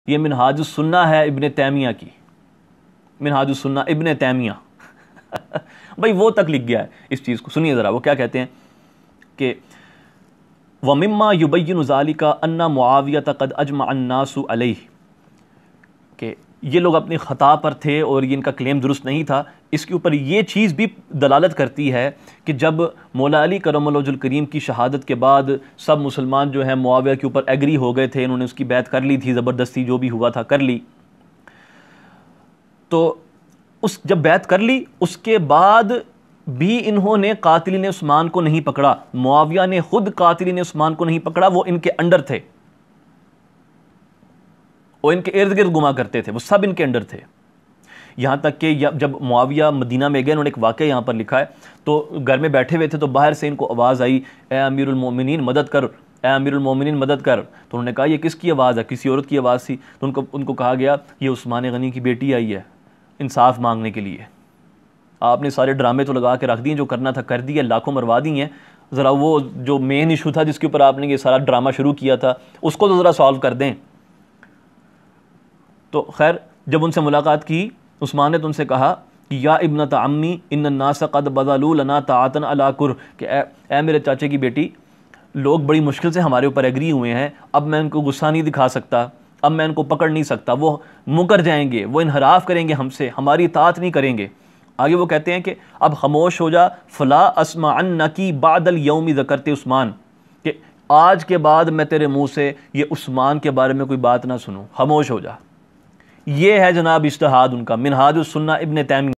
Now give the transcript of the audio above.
یہ منہاج السنہ ہے ابن تیمیہ کی، منہاج السنہ ابن تیمیہ بھائی وہ تک لکھ گیا ہے اس چیز کو. سنیے ذرا وہ کیا کہتے ہیں کہ وَمِمَّا يُبَيِّنُ ذَلِكَ أَنَّ مُعَاوِيَةَ قَدْ أَجْمَعَ النَّاسُ عَلَيْهِ، کہ یہ لوگ اپنی خطا پر تھے اور یہ ان کا کلیم درست نہیں تھا. اس کے اوپر یہ چیز بھی دلالت کرتی ہے کہ جب مولا علی کرم اللہ وجہ الکریم کی شہادت کے بعد سب مسلمان جو ہیں معاویہ کے اوپر ایگری ہو گئے تھے، انہوں نے اس کی بیعت کر لی تھی، زبردستی جو بھی ہوا تھا کر لی. تو جب بیعت کر لی اس کے بعد بھی انہوں نے قاتلین عثمان کو نہیں پکڑا. معاویہ نے خود قاتلین عثمان کو نہیں پکڑا، وہ ان کے انڈر تھے، وہ ان کے ارد گرد گما کرتے تھے، وہ سب ان کے انڈر تھے. یہاں تک کہ جب معاویہ مدینہ میں گئے، انہوں نے ایک واقعہ یہاں پر لکھا ہے، تو گھر میں بیٹھے ہوئے تھے تو باہر سے ان کو آواز آئی، اے امیر المومنین مدد کر، اے امیر المومنین مدد کر. تو انہوں نے کہا یہ کس کی آواز ہے؟ کسی عورت کی آواز تھی. تو ان کو کہا گیا یہ عثمان غنی کی بیٹی آئی ہے انصاف مانگنے کے لیے. آپ نے سارے ڈرامے تو لگا کے رکھ دیے، جو کرنا تھا کر دیا، لاکھوں مروا دی ہیں، ذرا وہ جو مین ایشو تھا جس کے اوپر آپ نے یہ سارا ڈرامہ شروع کیا تھا اس کو تو ذرا سالو کر دیں. تو خیر جب ان سے ملاقات کی عثمان نے تو ان سے کہا کہ یا ابنۃ عمی ان الناس قد بذلوا لنا طاعۃ علی کر، کہ اے میرے چاچے کی بیٹی، لوگ بڑی مشکل سے ہمارے اوپر ایگری ہوئے ہیں، اب میں ان کو غصہ نہیں دکھا سکتا، اب میں ان کو پکڑ نہیں سکتا، وہ مکر جائیں گے، وہ انحراف کریں گے ہم سے، ہماری اطاعت نہیں کریں گے. آگے وہ کہتے ہیں کہ اب خاموش ہو جا، فلا اسمعنکی بعد الیوم ذکرت عثمان، کہ آج کے بعد میں تیرے منہ سے یہ عثمان کے بارے میں کوئی بات نہ سنوں، خاموش ہو جا. یہ ہے جناب اجتہاد ان کا، منہاج السنہ ابن تیمیہ.